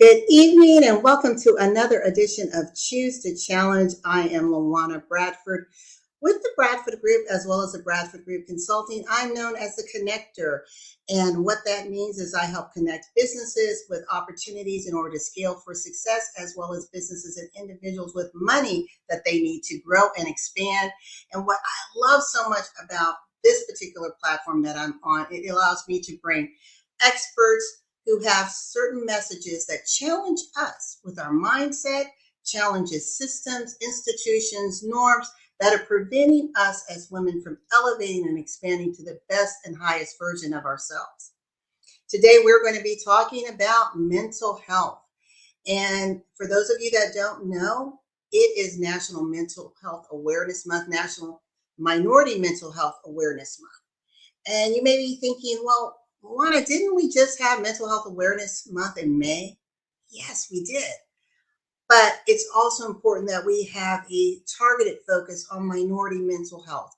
Good evening and welcome to another edition of Choose to Challenge. I am Lawana Bradford with the Bradford Group as well as the Bradford Group Consulting. I'm known as the connector. And what that means is I help connect businesses with opportunities in order to scale for success, as well as businesses and individuals with money that they need to grow and expand. And what I love so much about this particular platform that I'm on, it allows me to bring experts who have certain messages that challenge us with our mindset, challenges systems, institutions, norms that are preventing us as women from elevating and expanding to the best and highest version of ourselves. Today, we're going to be talking about mental health. And for those of you that don't know, it is National Mental Health Awareness Month, National Minority Mental Health Awareness Month. And you may be thinking, well, Luana, didn't we just have Mental Health Awareness Month in May? Yes, we did. But it's also important that we have a targeted focus on minority mental health.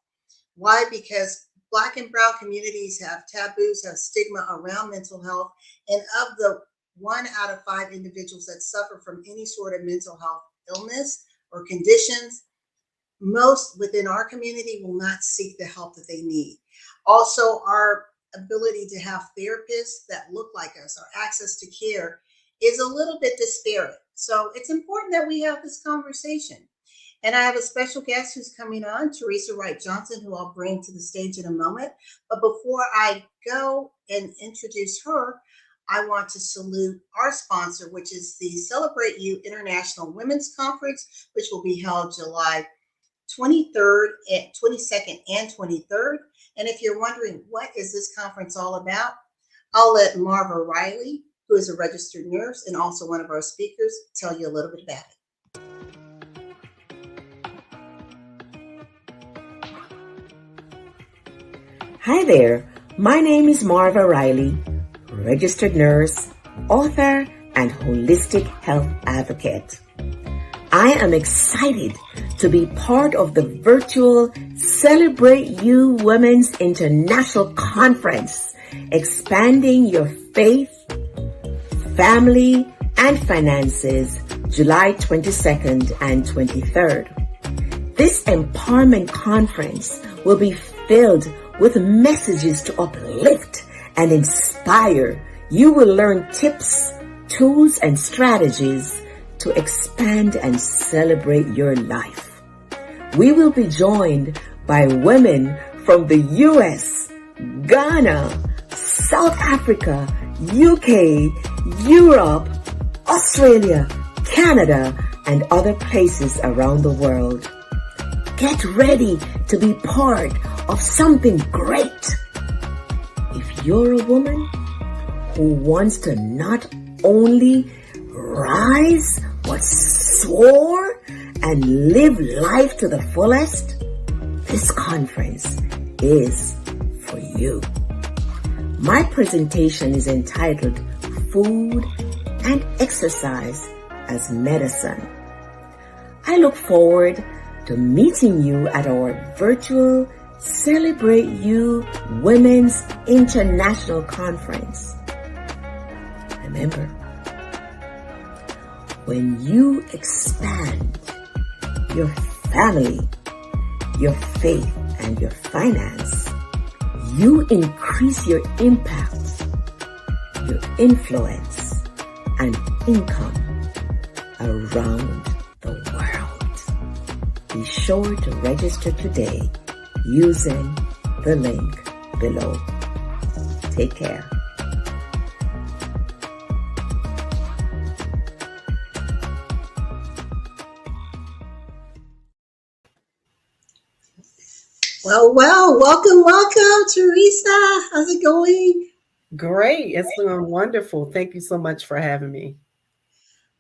Why? Because Black and Brown communities have taboos, have stigma around mental health. And of the 1 out of 5 individuals that suffer from any sort of mental health illness or conditions, most within our community will not seek the help that they need. Also, our ability to have therapists that look like us, our access to care is a little bit disparate. So it's important that we have this conversation. And I have a special guest who's coming on, Teresa Wright Johnson, who I'll bring to the stage in a moment. But before I go and introduce her, I want to salute our sponsor, which is the Celebrate You International Women's Conference, which will be held July 23rd, 22nd, and 23rd. And if you're wondering what is this conference all about, I'll let Marva Riley, who is a registered nurse and also one of our speakers, tell you a little bit about it. Hi there. My name is Marva Riley, registered nurse, author, and holistic health advocate. I am excited to be part of the virtual Celebrate You Women's International Conference, expanding your faith, family, and finances, July 22nd and 23rd. This empowerment conference will be filled with messages to uplift and inspire. You will learn tips, tools, and strategies to expand and celebrate your life. We will be joined by women from the US, Ghana, South Africa, UK, Europe, Australia, Canada, and other places around the world. Get ready to be part of something great. If you're a woman who wants to not only rise but soar and live life to the fullest, this conference is for you. My presentation is entitled Food and Exercise as Medicine. I look forward to meeting you at our virtual Celebrate You Women's International Conference. Remember, when you expand your family, your faith, and your finance, you increase your impact, your influence, and income around the world. Be sure to register today using the link below. Take care. Well, welcome, Teresa. How's it going? Great. It's doing wonderful. Thank you so much for having me.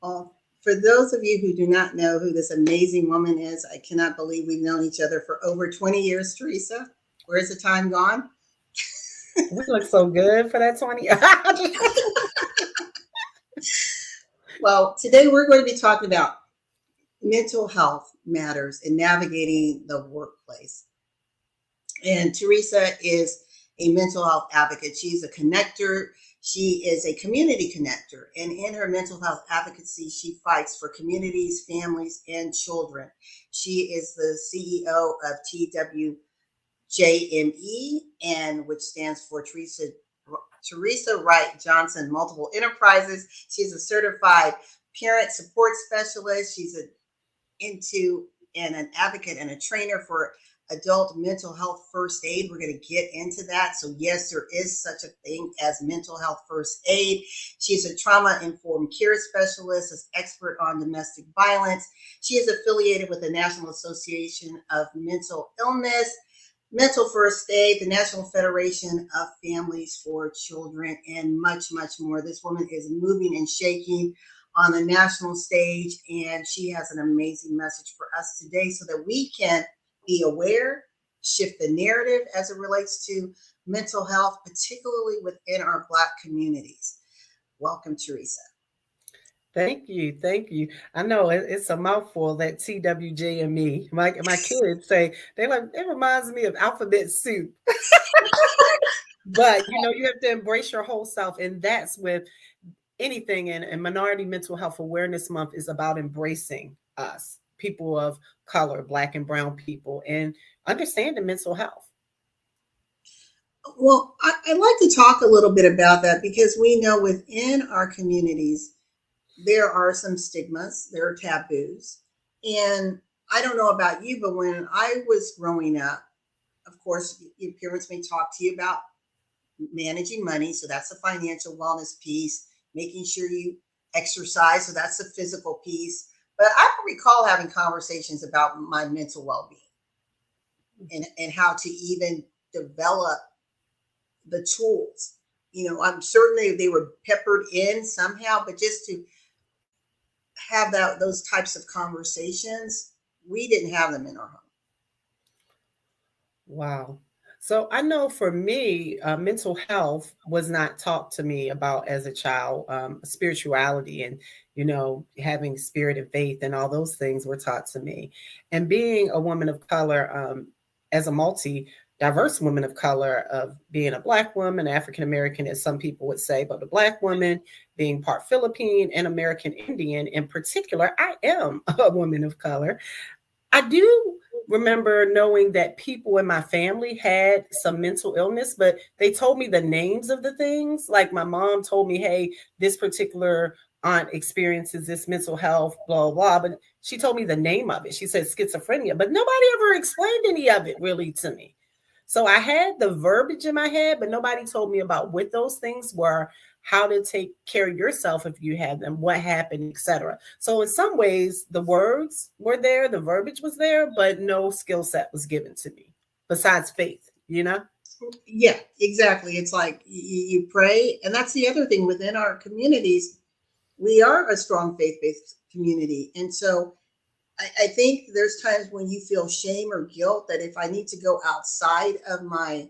Well, for those of you who do not know who this amazing woman is, I cannot believe we've known each other for over 20 years, Teresa. Where's the time gone? We look so good for that 20. Well, today we're going to be talking about mental health matters in navigating the workplace. And Teresa is a mental health advocate. She's a connector. She is a community connector, and in her mental health advocacy, she fights for communities, families, and children. She is the CEO of TWJME, and which stands for Teresa Wright Johnson Multiple Enterprises. She's a certified parent support specialist. She's into and an advocate and a trainer for adult mental health first aid. We're going to get into that. So, yes, there is such a thing as mental health first aid. She's a trauma informed care specialist, as expert on domestic violence. She is affiliated with the National Association of Mental Illness, Mental First Aid, the National Federation of Families for Children, and much, much more. This woman is moving and shaking on the national stage, and she has an amazing message for us today so that we can be aware, shift the narrative as it relates to mental health, particularly within our Black communities. Welcome, Teresa. Thank you. Thank you. I know it's a mouthful, that TWJME. My kids say, they like, it reminds me of alphabet soup. But you have to embrace your whole self. And that's with anything. And Minority Mental Health Awareness Month is about embracing us, people of color, Black and brown people, and understanding mental health. Well, I'd like to talk a little bit about that because we know within our communities, there are some stigmas, there are taboos. And I don't know about you, but when I was growing up, of course, your parents may talk to you about managing money. So that's the financial wellness piece, making sure you exercise. So that's the physical piece. But I don't recall having conversations about my mental well being and how to even develop the tools. I'm certain they were peppered in somehow, but just to have those types of conversations, we didn't have them in our home. Wow. So I know for me, mental health was not taught to me about as a child. Spirituality and, having spirit and faith and all those things were taught to me. And being a woman of color, as a diverse woman of color, of being a Black woman, African American, as some people would say, but a Black woman, being part Philippine and American Indian in particular, I am a woman of color. I do remember knowing that people in my family had some mental illness, but they told me the names of the things. Like my mom told me, hey, this particular aunt experiences this mental health, blah, blah, but she told me the name of it. She said schizophrenia, but nobody ever explained any of it really to me. So I had the verbiage in my head, but nobody told me about what those things were, how to take care of yourself if you had them, what happened, etc. So in some ways, the words were there, the verbiage was there, but no skill set was given to me besides faith, Yeah, exactly. It's like you pray. And that's the other thing within our communities. We are a strong faith-based community. And so I think there's times when you feel shame or guilt that if I need to go outside of my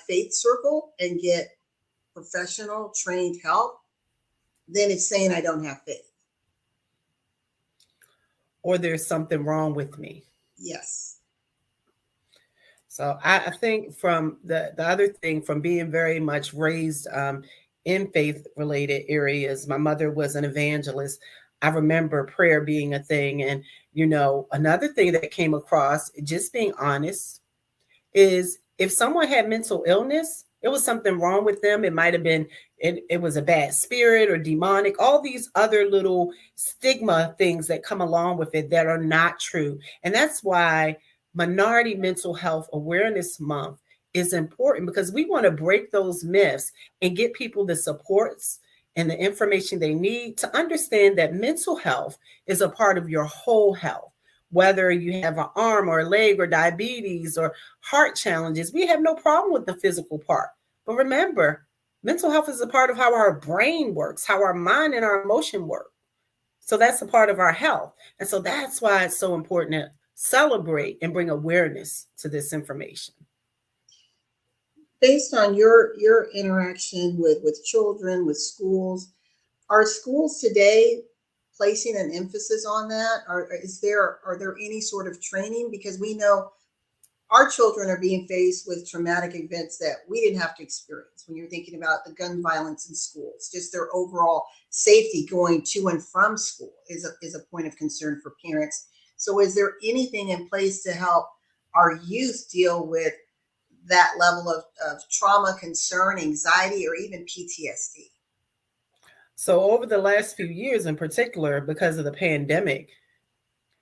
faith circle and get professional trained help, then it's saying I don't have faith. Or there's something wrong with me. Yes. So I think from the other thing, from being very much raised in faith related areas, my mother was an evangelist. I remember prayer being a thing. And, another thing that came across, just being honest, is if someone had mental illness, it was something wrong with them. It might have been, it was a bad spirit or demonic, all these other little stigma things that come along with it that are not true. And that's why Minority Mental Health Awareness Month is important, because we want to break those myths and get people the supports and the information they need to understand that mental health is a part of your whole health. Whether you have an arm or a leg or diabetes or heart challenges, we have no problem with the physical part. But remember, mental health is a part of how our brain works, how our mind and our emotion work. So that's a part of our health. And so that's why it's so important to celebrate and bring awareness to this information. Based on your interaction with children, with schools, are schools today placing an emphasis on that? Are there any sort of training? Because we know our children are being faced with traumatic events that we didn't have to experience. When you're thinking about the gun violence in schools, just their overall safety going to and from school is a point of concern for parents. So, is there anything in place to help our youth deal with that level of trauma, concern, anxiety, or even PTSD? So over the last few years in particular, because of the pandemic,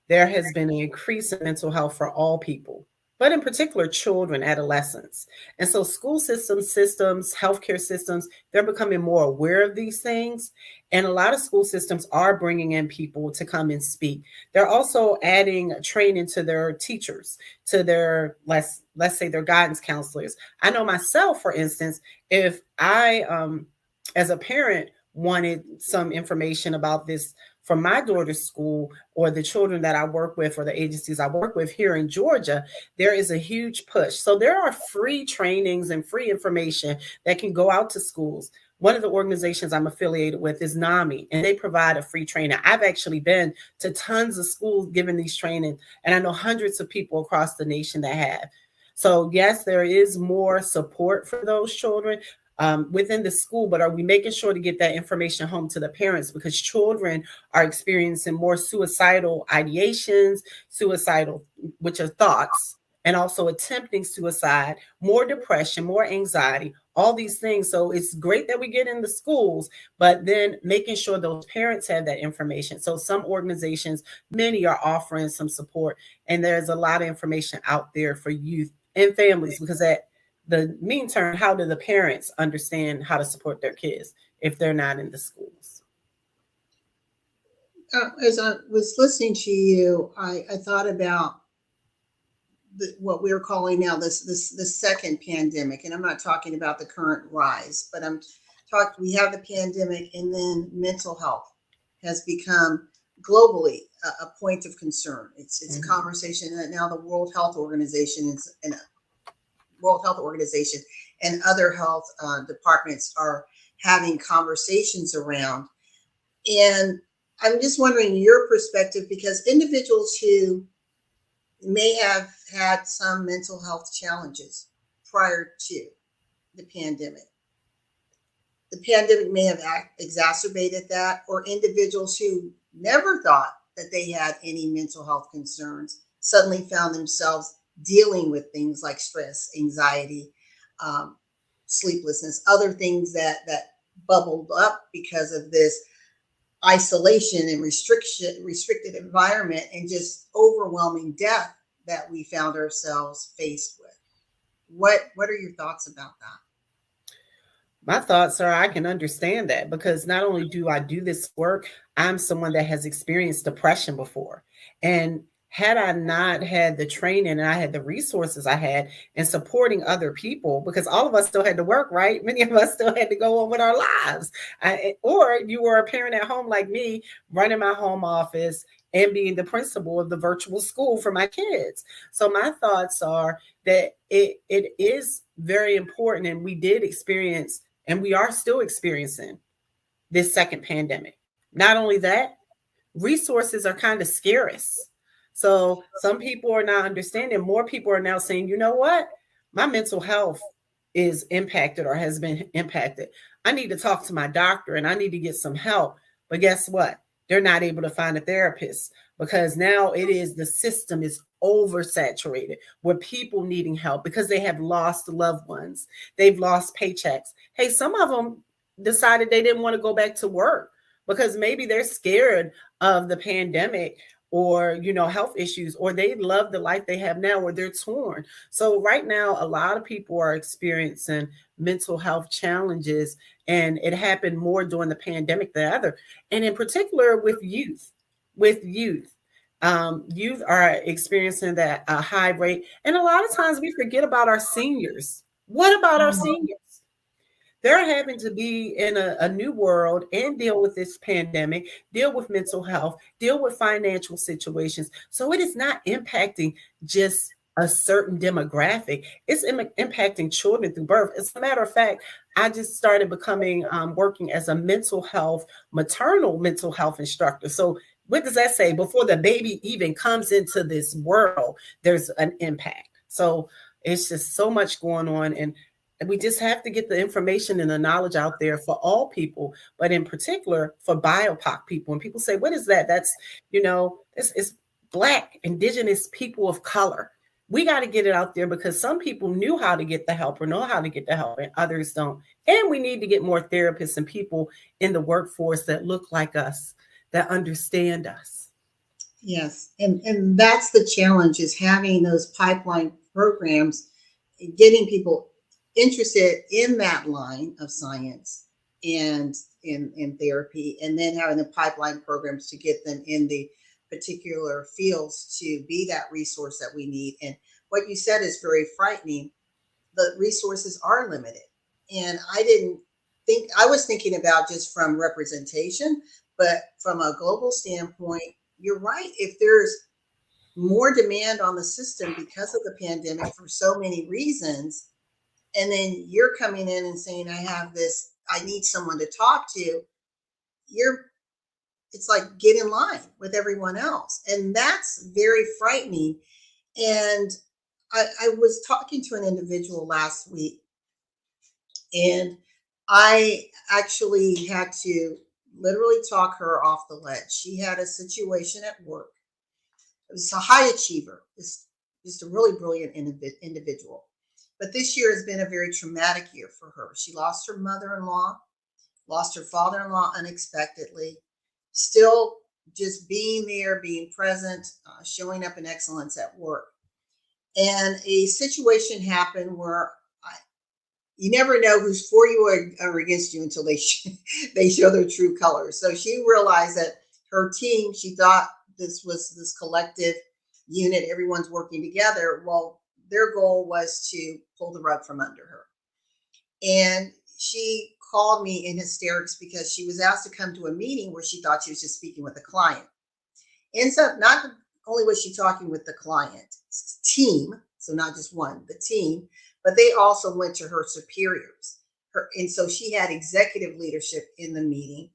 there has been an increase in mental health for all people, but in particular, children, adolescents. And so school systems, healthcare systems, they're becoming more aware of these things. And a lot of school systems are bringing in people to come and speak. They're also adding training to their teachers, to their, let's say their guidance counselors. I know myself, for instance, if I, as a parent, wanted some information about this from my daughter's school or the children that I work with or the agencies I work with here in Georgia, there is a huge push. So there are free trainings and free information that can go out to schools. One of the organizations I'm affiliated with is NAMI, and they provide a free training. I've actually been to tons of schools giving these trainings, and I know hundreds of people across the nation that have. So yes, there is more support for those children within the school, but are we making sure to get that information home to the parents? Because children are experiencing more suicidal ideations, suicidal, which are thoughts, and also attempting suicide, more depression, more anxiety, all these things. So it's great that we get in the schools, but then making sure those parents have that information. So some organizations, many are offering some support, and there's a lot of information out there for youth and families, because at the meantime, how do the parents understand how to support their kids if they're not in the schools? As I was listening to you, I thought about what we're calling now this second pandemic, and I'm not talking about the current rise, but I'm talking. We have the pandemic, and then mental health has become globally a point of concern. It's a conversation that now the World Health Organization and other health departments are having conversations around. And I'm just wondering your perspective, because individuals who may have had some mental health challenges prior to the pandemic may have exacerbated that, or individuals who never thought that they had any mental health concerns suddenly found themselves dealing with things like stress, anxiety, sleeplessness, other things that bubbled up because of this isolation and restricted environment, and just overwhelming death that we found ourselves faced with. What are your thoughts about that? My thoughts are I can understand that, because not only do I do this work, I'm someone that has experienced depression before. And had I not had the training and I had the resources I had in supporting other people, because all of us still had to work, right? Many of us still had to go on with our lives. Or you were a parent at home like me, running my home office and being the principal of the virtual school for my kids. So my thoughts are that it is very important. And we did experience, and we are still experiencing, this second pandemic. Not only that, resources are kind of scarce. So some people are not understanding. More people are now saying, you know what? My mental health is impacted or has been impacted. I need to talk to my doctor and I need to get some help. But guess what? They're not able to find a therapist, because now the system is oversaturated with people needing help because they have lost loved ones. They've lost paychecks. Hey, some of them decided they didn't want to go back to work because maybe they're scared of the pandemic, or health issues, or they love the life they have now, or they're torn. So right now a lot of people are experiencing mental health challenges, and it happened more during the pandemic than other, and in particular with youth. Youth are experiencing that high rate, and a lot of times we forget about our seniors. What about our seniors? They're having to be in a new world and deal with this pandemic, deal with mental health, deal with financial situations. So it is not impacting just a certain demographic. It's impacting children through birth. As a matter of fact, I just started working as a maternal mental health instructor. So what does that say? Before the baby even comes into this world, there's an impact. So it's just so much going on. And we just have to get the information and the knowledge out there for all people, but in particular for BIPOC people. And people say, what is that? That's, it's Black, Indigenous people of color. We got to get it out there because some people knew how to get the help or know how to get the help and others don't. And we need to get more therapists and people in the workforce that look like us, that understand us. Yes. And that's the challenge, is having those pipeline programs, getting people interested in that line of science and in therapy, and then having the pipeline programs to get them in the particular fields to be that resource that we need. And what you said is very frightening. The resources are limited. And I was thinking about just from representation, but from a global standpoint, you're right. If there's more demand on the system because of the pandemic for so many reasons, and then you're coming in and saying, I need someone to talk to, it's like, get in line with everyone else. And that's very frightening. And I was talking to an individual last week, and I actually had to literally talk her off the ledge. She had a situation at work. It was a high achiever, just a really brilliant individual. But this year has been a very traumatic year for her. She lost her mother-in-law, lost her father-in-law unexpectedly, still just being there, being present, showing up in excellence at work. And a situation happened where you never know who's for you or against you until they show their true colors. So she realized that her team, she thought this was this collective unit, everyone's working together. Well, their goal was to pull the rug from under her. And she called me in hysterics because she was asked to come to a meeting where she thought she was just speaking with a client. Ends up, not only was she talking with the client's team, so not just one, the team, but they also went to her superiors. And so she had executive leadership in the meeting,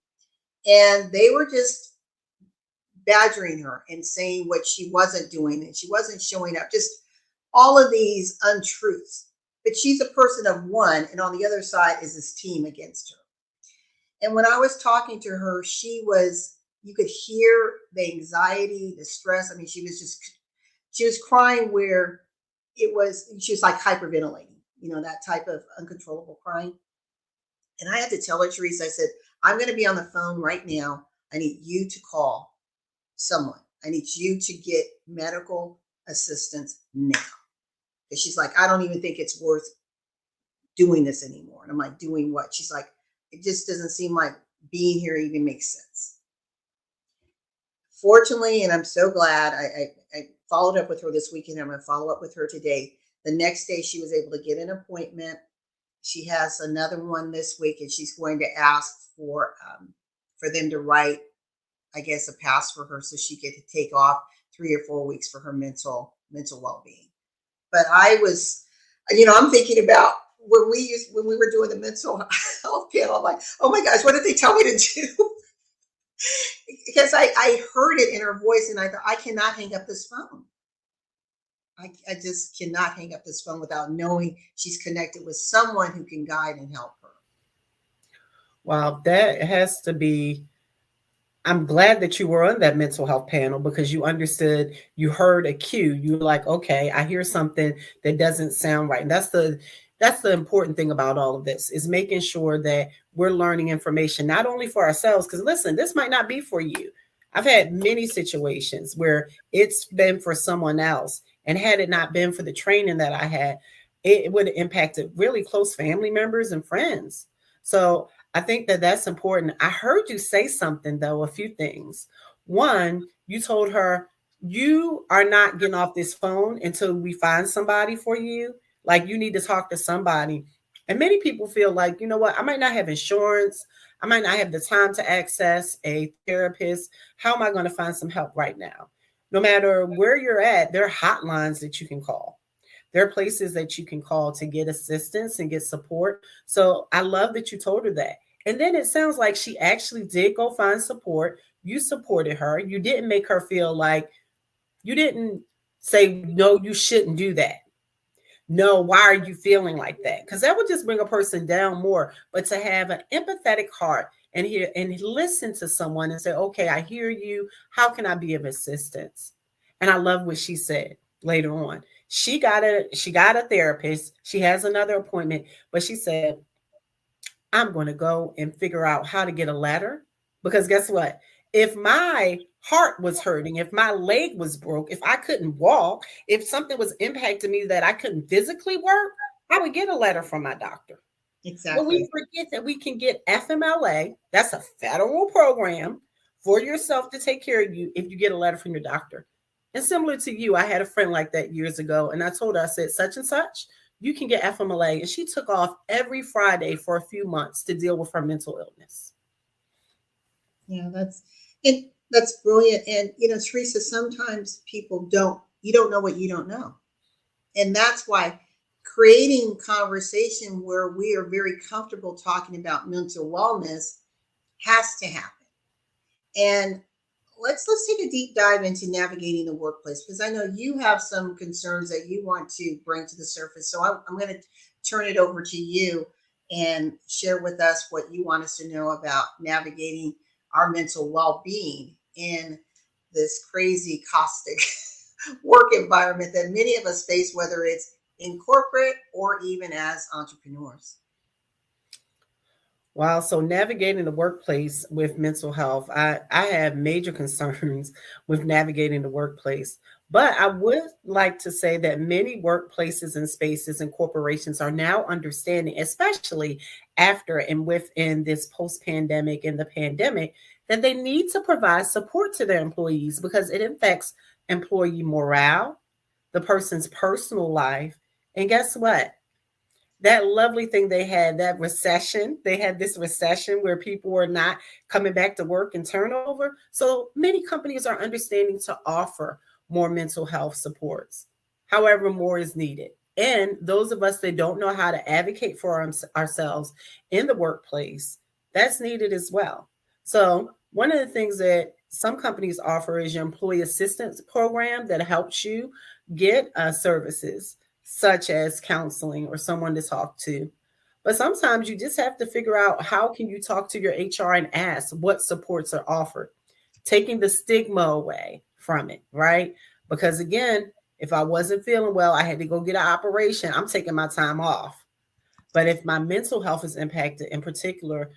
and they were just badgering her and saying what she wasn't doing, and she wasn't showing up, just all of these untruths. But she's a person of one, and on the other side is this team against her. And when I was talking to her, you could hear the anxiety, the stress. I mean, she was crying where she was like hyperventilating, that type of uncontrollable crying. And I had to tell her, Teresa, I said, I'm going to be on the phone right now. I need you to call someone. I need you to get medical assistance now. And she's like, I don't even think it's worth doing this anymore. And I'm like, doing what? She's like, it just doesn't seem like being here even makes sense. Fortunately, and I'm so glad, I followed up with her this weekend. I'm going to follow up with her today. The next day, she was able to get an appointment. She has another one this week, and she's going to ask for them to write, I guess, a pass for her so she could take off 3 or 4 weeks for her mental well-being. But I was, I'm thinking about when we were doing the mental health panel. I'm like, oh my gosh, what did they tell me to do? Because I heard it in her voice, and I thought, I cannot hang up this phone. I just cannot hang up this phone without knowing she's connected with someone who can guide and help her. Wow, that has to be, I'm glad that you were on that mental health panel because you understood, you heard a cue. You were like, okay, I hear something that doesn't sound right. And that's the important thing about all of this, is making sure that we're learning information, not only for ourselves, because listen, this might not be for you. I've had many situations where it's been for someone else. And had it not been for the training that I had, it would have impacted really close family members and friends. So I think that that's important. I heard you say something, though, a few things. One, you told her, you are not getting off this phone until we find somebody for you. Like, you need to talk to somebody. And many people feel like, you know what, I might not have insurance. I might not have the time to access a therapist. How am I going to find some help right now? No matter where you're at, there are hotlines that you can call. There are places that you can call to get assistance and get support. So I love that you told her that. And then it sounds like she actually did go find support. You supported her. You didn't make her feel like, you didn't say, no, you shouldn't do that. No, why are you feeling like that? Because that would just bring a person down more. But to have an empathetic heart and hear and listen to someone and say, okay, I hear you. How can I be of assistance? And I love what she said later on. She got a therapist. She has another appointment, but she said, I'm going to go and figure out how to get a letter. Because guess what? If my heart was hurting, if my leg was broke, if I couldn't walk, if something was impacting me that I couldn't physically work, I would get a letter from my doctor. But we Exactly. forget that we can get FMLA. That's a federal program for yourself to take care of you if you get a letter from your doctor. And similar to you, I had a friend like that years ago, and I told her, I said, such and such, you can get FMLA. And she took off every Friday for a few months to deal with her mental illness. Yeah, that's brilliant. And Teresa, sometimes people don't you don't know what you don't know. And that's why creating conversation where we are very comfortable talking about mental wellness has to happen. And let's take a deep dive into navigating the workplace, because I know you have some concerns that you want to bring to the surface. So I'm going to turn it over to you and share with us what you want us to know about navigating our mental well-being in this crazy caustic work environment that many of us face, whether it's in corporate or even as entrepreneurs. Wow. So navigating the workplace with mental health, I have major concerns with navigating the workplace. But I would like to say that many workplaces and spaces and corporations are now understanding, especially after and within this post pandemic and the pandemic, that they need to provide support to their employees because it affects employee morale, the person's personal life. And guess what? That lovely thing they had, that recession, they had this recession where people were not coming back to work and turnover. So many companies are understanding to offer more mental health supports. However, more is needed. And those of us that don't know how to advocate for ourselves in the workplace, that's needed as well. So, one of the things that some companies offer is your employee assistance program that helps you get services such as counseling or someone to talk to. But sometimes you just have to figure out how can you talk to your HR and ask what supports are offered, taking the stigma away from it, right? Because again, if I wasn't feeling well, I had to go get an operation, I'm taking my time off. But if my mental health is impacted, in particular,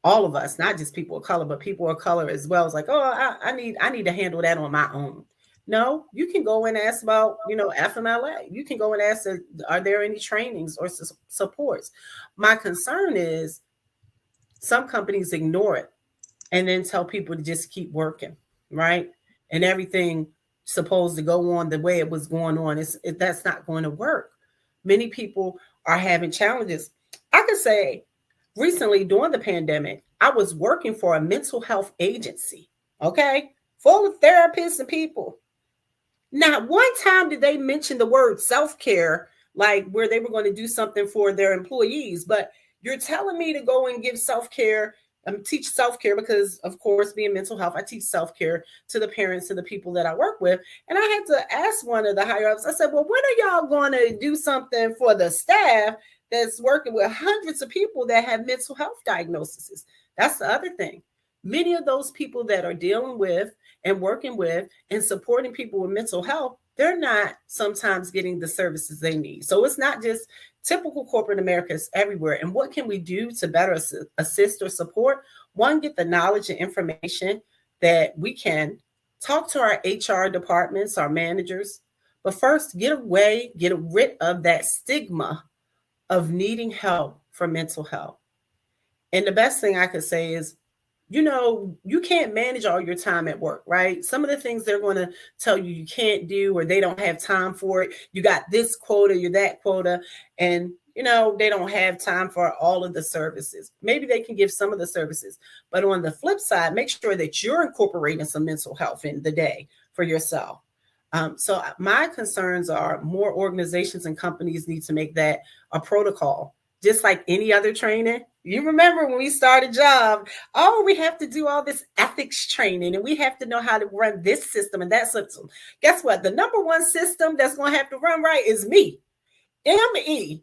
all of us, not just people of color, but people of color as well, is like, oh, I need to handle that on my own. No, you can go and ask about, FMLA. You can go and ask, are there any trainings or supports? My concern is some companies ignore it and then tell people to just keep working, right? And everything supposed to go on the way it was going on. That's not going to work. Many people are having challenges. I could say recently during the pandemic, I was working for a mental health agency, okay, full of therapists and people. Not one time did they mention the word self-care, like where they were going to do something for their employees. But you're telling me to go and give self-care, teach self-care because, of course, being mental health, I teach self-care to the parents and the people that I work with. And I had to ask one of the higher ups, I said, well, when are y'all going to do something for the staff that's working with hundreds of people that have mental health diagnoses? That's the other thing. Many of those people that are dealing with and working with and supporting people with mental health, they're not sometimes getting the services they need. So it's not just typical corporate America, it's everywhere. And what can we do to better assist or support? One, get the knowledge and information that we can talk to our HR departments, our managers. But first, get rid of that stigma of needing help for mental health. And the best thing I could say is, you can't manage all your time at work, right? Some of the things they're going to tell you can't do or they don't have time for it. You got this quota, you're that quota, and they don't have time for all of the services. Maybe they can give some of the services, but on the flip side, make sure that you're incorporating some mental health in the day for yourself. So my concerns are more organizations and companies need to make that a protocol, just like any other training. You remember when we started job, oh, we have to do all this ethics training and we have to know how to run this system and that system. Guess what? The number one system that's going to have to run right is me. ME,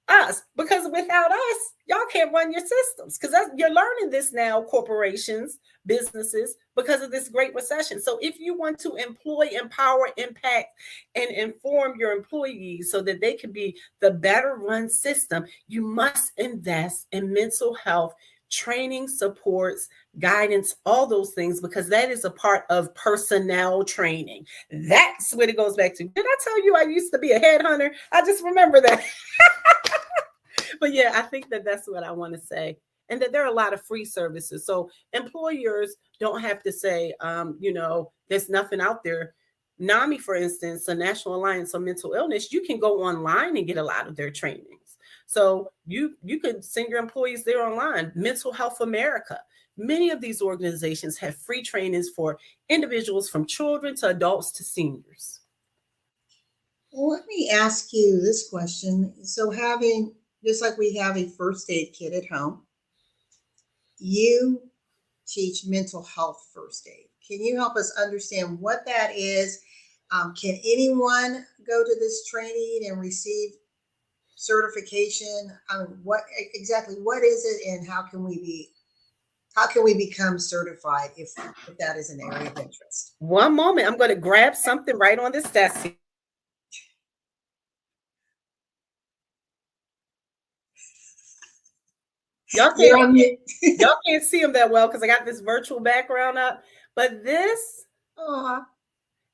us, because without us, y'all can't run your systems. Because you're learning this now, corporations, businesses, because of this great recession. So if you want to employ, empower, impact, and inform your employees so that they can be the better run system, you must invest in mental health training, supports, guidance, all those things, because that is a part of personnel training. That's what it goes back to. Did I tell you I used to be a headhunter? I just remember that. But yeah, I think that that's what I want to say. And that there are a lot of free services. So employers don't have to say, there's nothing out there. NAMI, for instance, the National Alliance on Mental Illness, you can go online and get a lot of their trainings. So you could send your employees there online. Mental Health America. Many of these organizations have free trainings for individuals from children to adults to seniors. Well, let me ask you this question. So just like we have a first aid kit at home, you teach mental health first aid. Can you help us understand what that is? Can anyone go to this training and receive certification? What is it, and how can we become certified if that is an area of interest? One moment, I'm going to grab something right on this desk. Y'all can't see them that well because I got this virtual background up. But this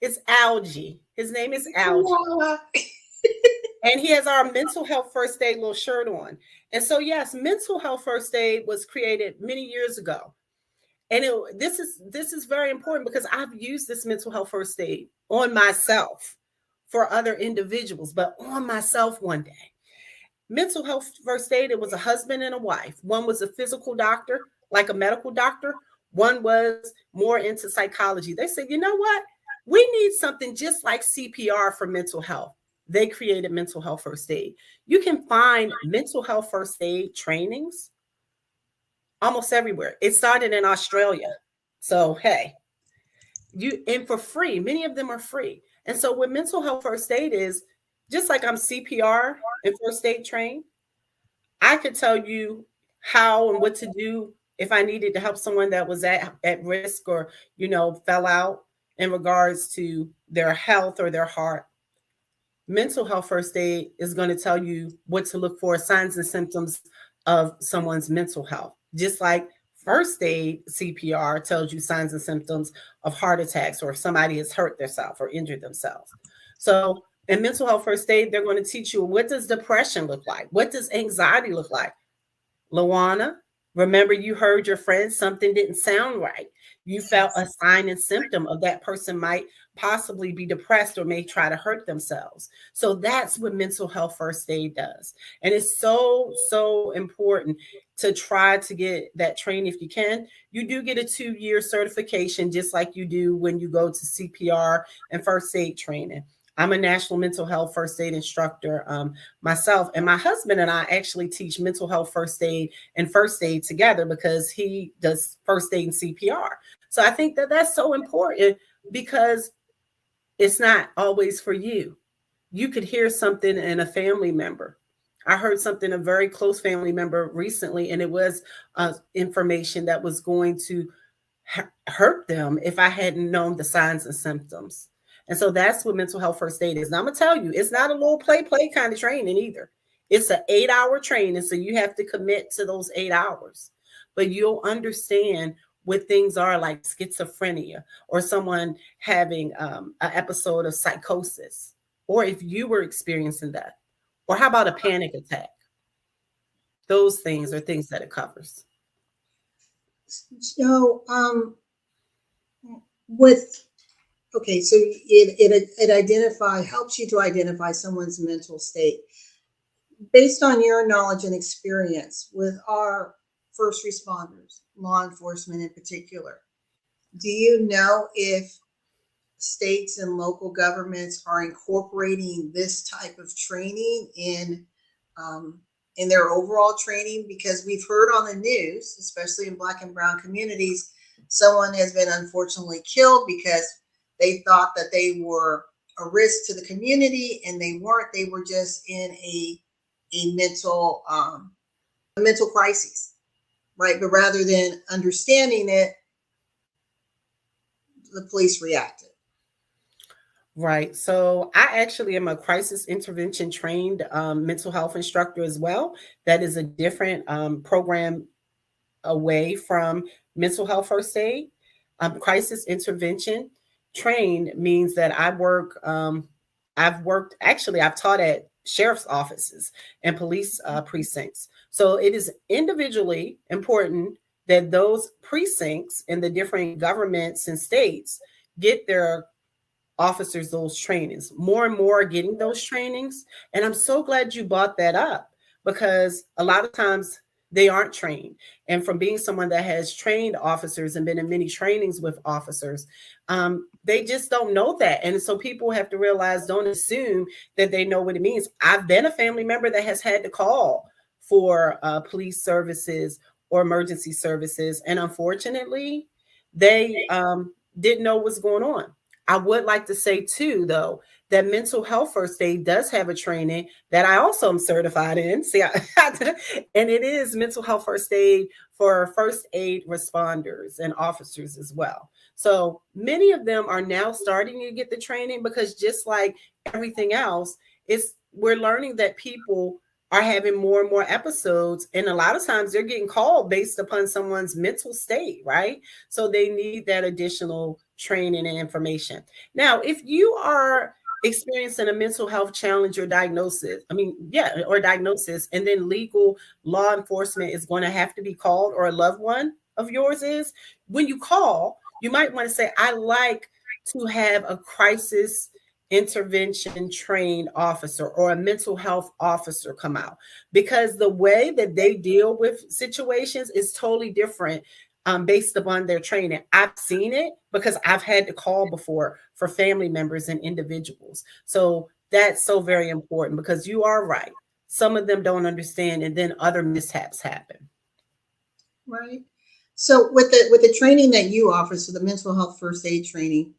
is Algie. His name is Algie. And he has our mental health first aid little shirt on. And so, yes, mental health first aid was created many years ago. And this is very important because I've used this mental health first aid on myself for other individuals, but on myself one day. Mental health first aid, it was a husband and a wife. One was a physical doctor, like a medical doctor. One was more into psychology. They said, you know what? We need something just like CPR for mental health. They created mental health first aid. You can find mental health first aid trainings almost everywhere. It started in Australia. So, hey, and for free, many of them are free. And so what mental health first aid is, just like I'm CPR and first aid trained, I could tell you how and what to do if I needed to help someone that was at risk or, fell out in regards to their health or their heart. Mental health first aid is going to tell you what to look for, signs and symptoms of someone's mental health. Just like first aid CPR tells you signs and symptoms of heart attacks or if somebody has hurt themselves or injured themselves. So in mental health first aid, they're going to teach you, what does depression look like? What does anxiety look like? Luana, remember you heard your friend, something didn't sound right. You felt a sign and symptom of that person might possibly be depressed or may try to hurt themselves. So that's what mental health first aid does. And it's so, so important to try to get that training if you can. You do get a 2-year certification, just like you do when you go to CPR and first aid training. I'm a national mental health first aid instructor myself, and my husband and I actually teach mental health first aid and first aid together because he does first aid and CPR. So I think that that's so important because it's not always for you. You could hear something in a family member. I heard something, a very close family member recently, and it was information that was going to hurt them if I hadn't known the signs and symptoms. And so that's what mental health first aid is. And I'm going to tell you, it's not a little play kind of training either. It's an 8-hour training. So you have to commit to those 8 hours. But you'll understand what things are like schizophrenia or someone having an episode of psychosis, or if you were experiencing that, or how about a panic attack? Those things are things that it covers. So so it helps you to identify someone's mental state. Based on your knowledge and experience with our first responders, law enforcement in particular, do you know if states and local governments are incorporating this type of training in their overall training? Because we've heard on the news, especially in Black and brown communities, someone has been unfortunately killed because they thought that they were a risk to the community, and they weren't. They were just in a mental crisis, right? But rather than understanding it, the police reacted. Right. So I actually am a crisis intervention trained mental health instructor as well. That is a different program away from mental health first aid. Crisis intervention trained means that I've worked, actually, I've taught at sheriff's offices and police precincts. So it is individually important that those precincts in the different governments and states get their officers those trainings. More and more are getting those trainings. And I'm so glad you brought that up, because a lot of times they aren't trained. And from being someone that has trained officers and been in many trainings with officers, they just don't know that. And so people have to realize, don't assume that they know what it means. I've been a family member that has had to call for police services or emergency services. And unfortunately, they didn't know what's going on. I would like to say too, though, that mental health first aid does have a training that I also am certified in. See, and it is mental health first aid for first aid responders and officers as well. So many of them are now starting to get the training, because just like everything else, we're learning that people are having more and more episodes, and a lot of times they're getting called based upon someone's mental state, right? So they need that additional training and information. Now, if you are experiencing a mental health challenge or diagnosis, or diagnosis, and then legal law enforcement is going to have to be called, or a loved one of yours is, when you call, you might want to say, I like to have a crisis intervention trained officer or a mental health officer come out, because the way that they deal with situations is totally different based upon their training. I've seen it because I've had to call before for family members and individuals. So that's so very important, because you are right. Some of them don't understand, and then other mishaps happen. Right. So with the training that you offer, so the mental health first aid training,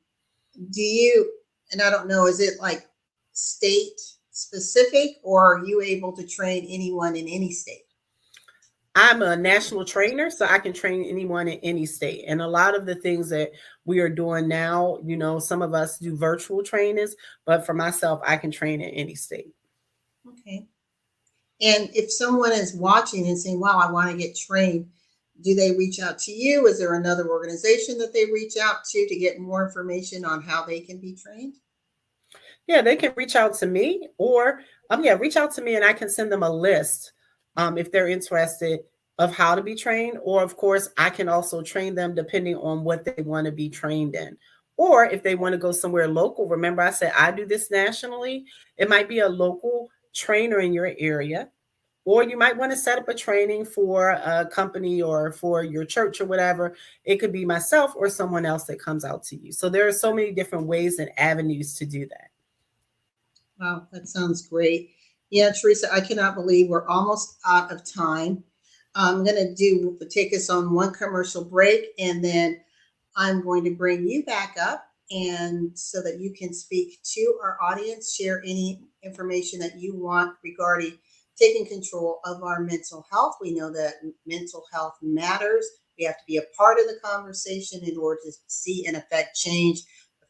do you, and I don't know, is it like state specific, or are you able to train anyone in any state? I'm a national trainer, so I can train anyone in any state. And a lot of the things that we are doing now, some of us do virtual trainings, but for myself, I can train in any state. Okay. And if someone is watching and saying, wow, I want to get trained, do they reach out to you? Is there another organization that they reach out to get more information on how they can be trained? Yeah, they can reach out to me, or reach out to me, and I can send them a list if they're interested of how to be trained. Or of course, I can also train them depending on what they want to be trained in. Or if they want to go somewhere local, remember I said I do this nationally, it might be a local trainer in your area. Or you might want to set up a training for a company or for your church or whatever. It could be myself or someone else that comes out to you. So there are so many different ways and avenues to do that. Wow, that sounds great. Yeah, Teresa, I cannot believe we're almost out of time. I'm going to take us on one commercial break, and then I'm going to bring you back up, and so that you can speak to our audience, share any information that you want regarding taking control of our mental health. We know that mental health matters. We have to be a part of the conversation in order to see and affect change.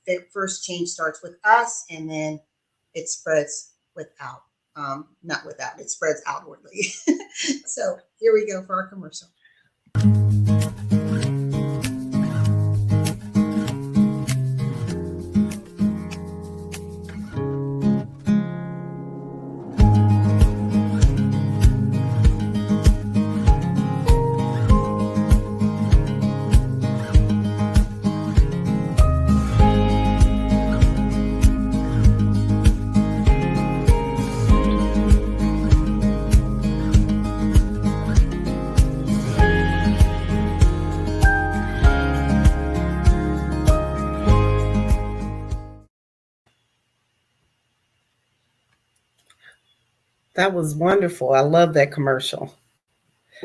The first change starts with us, and then it spreads it spreads outwardly. So here we go for our commercial. That was wonderful. I love that commercial.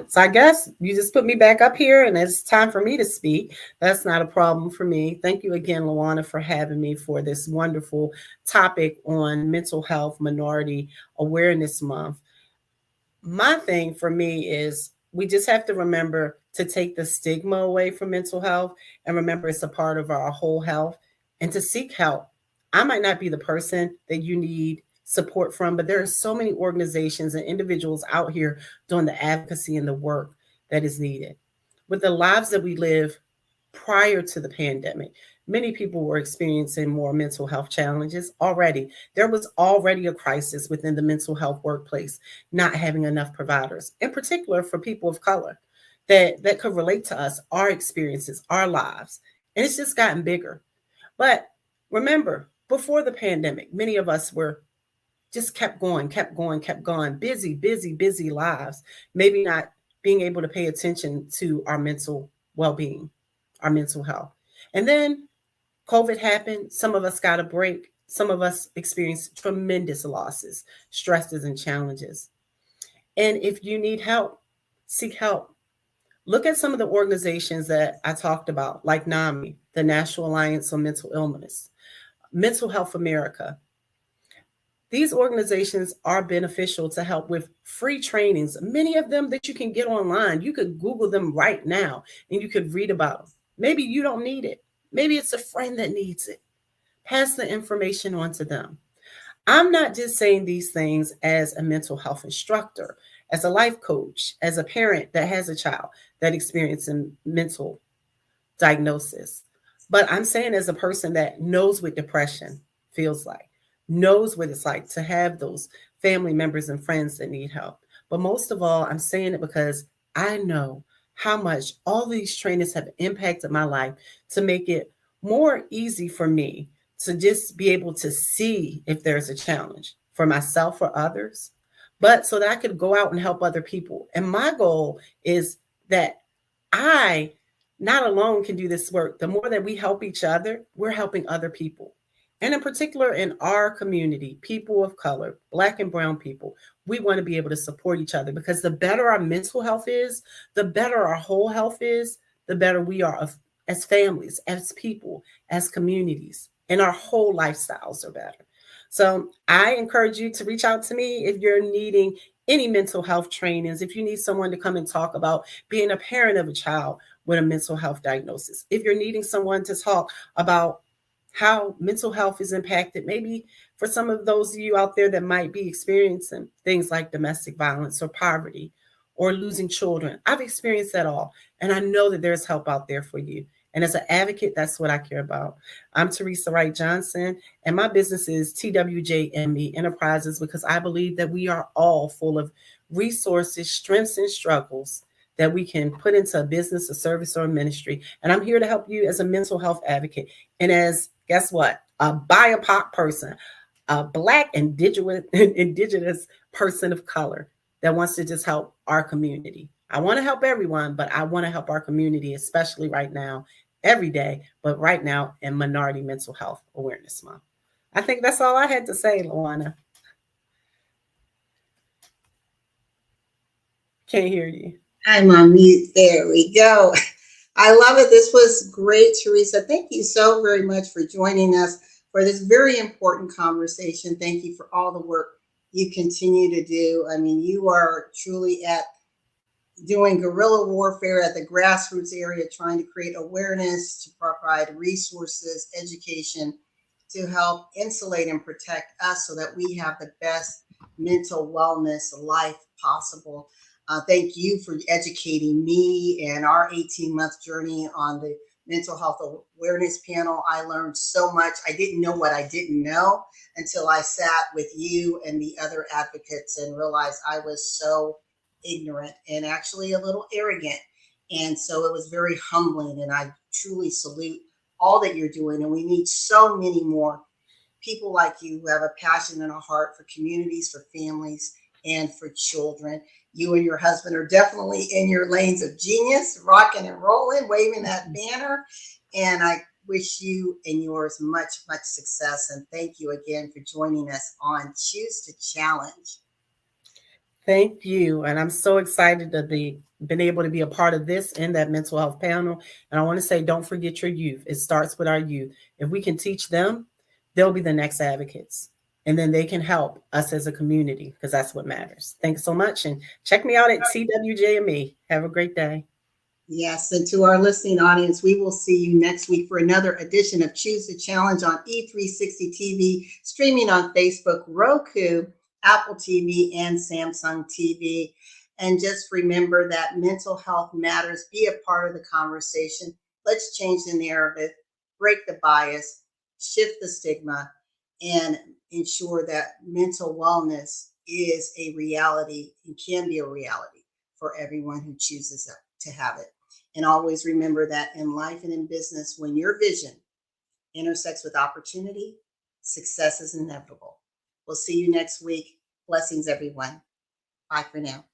So I guess you just put me back up here and it's time for me to speak. That's not a problem for me. Thank you again, Luana, for having me for this wonderful topic on mental health minority awareness month. My thing for me is we just have to remember to take the stigma away from mental health and remember it's a part of our whole health and to seek help. I might not be the person that you need support from, but there are so many organizations and individuals out here doing the advocacy and the work that is needed. With the lives that we live prior to the pandemic, many people were experiencing more mental health challenges already. There was already a crisis within the mental health workplace, not having enough providers, in particular for people of color that could relate to us, our experiences, our lives. And it's just gotten bigger. But remember, before the pandemic, many of us were just kept going, busy, busy, busy lives, maybe not being able to pay attention to our mental well being, our mental health. And then COVID happened. Some of us got a break. Some of us experienced tremendous losses, stresses, and challenges. And if you need help, seek help. Look at some of the organizations that I talked about, like NAMI, the National Alliance on Mental Illness, Mental Health America. These organizations are beneficial to help with free trainings, many of them that you can get online. You could Google them right now and you could read about them. Maybe you don't need it. Maybe it's a friend that needs it. Pass the information on to them. I'm not just saying these things as a mental health instructor, as a life coach, as a parent that has a child that experiences mental diagnosis. But I'm saying as a person that knows what depression feels like, knows what it's like to have those family members and friends that need help. But most of all, I'm saying it because I know how much all these trainings have impacted my life to make it more easy for me to just be able to see if there's a challenge for myself or others, but so that I could go out and help other people. And my goal is that I not alone can do this work. The more that we help each other, we're helping other people. And in particular, in our community, people of color, Black and Brown people, we want to be able to support each other because the better our mental health is, the better our whole health is, the better we are as families, as people, as communities, and our whole lifestyles are better. So I encourage you to reach out to me if you're needing any mental health trainings, if you need someone to come and talk about being a parent of a child with a mental health diagnosis, if you're needing someone to talk about how mental health is impacted, maybe for some of those of you out there that might be experiencing things like domestic violence or poverty or losing children. I've experienced that all, and I know that there's help out there for you. And as an advocate, that's what I care about. I'm Teresa Wright Johnson, and my business is TWJME Enterprises because I believe that we are all full of resources, strengths, and struggles that we can put into a business, a service, or a ministry. And I'm here to help you as a mental health advocate. And as, guess what? A BIPOC person, a Black indigenous person of color that wants to just help our community. I want to help everyone, but I want to help our community, especially right now, every day, but right now in Minority Mental Health Awareness Month. I think that's all I had to say, Luana. Can't hear you. I'm on mute. There we go. I love it. This was great, Teresa. Thank you so very much for joining us for this very important conversation. Thank you for all the work you continue to do. I mean, you are truly at doing guerrilla warfare at the grassroots area, trying to create awareness, to provide resources, education, to help insulate and protect us so that we have the best mental wellness life possible. Thank you for educating me and our 18-month journey on the mental health awareness panel. I learned so much. I didn't know what I didn't know until I sat with you and the other advocates and realized I was so ignorant and actually a little arrogant. And so it was very humbling. And I truly salute all that you're doing. And we need so many more people like you who have a passion and a heart for communities, for families, and for children. You and your husband are definitely in your lanes of genius, rocking and rolling, waving that banner. And I wish you and yours much, much success. And thank you again for joining us on Choose to Challenge. Thank you. And I'm so excited to be been able to be a part of this and that mental health panel. And I want to say, don't forget your youth. It starts with our youth. If we can teach them, they'll be the next advocates. And then they can help us as a community because that's what matters. Thanks so much. And check me out at TWJME. Have a great day. Yes, and to our listening audience, we will see you next week for another edition of Choose the Challenge on E360 TV, streaming on Facebook, Roku, Apple TV, and Samsung TV. And just remember that mental health matters. Be a part of the conversation. Let's change the narrative, break the bias, shift the stigma, and ensure that mental wellness is a reality and can be a reality for everyone who chooses to have it. And always remember that in life and in business, when your vision intersects with opportunity, success is inevitable. We'll see you next week. Blessings, everyone. Bye for now.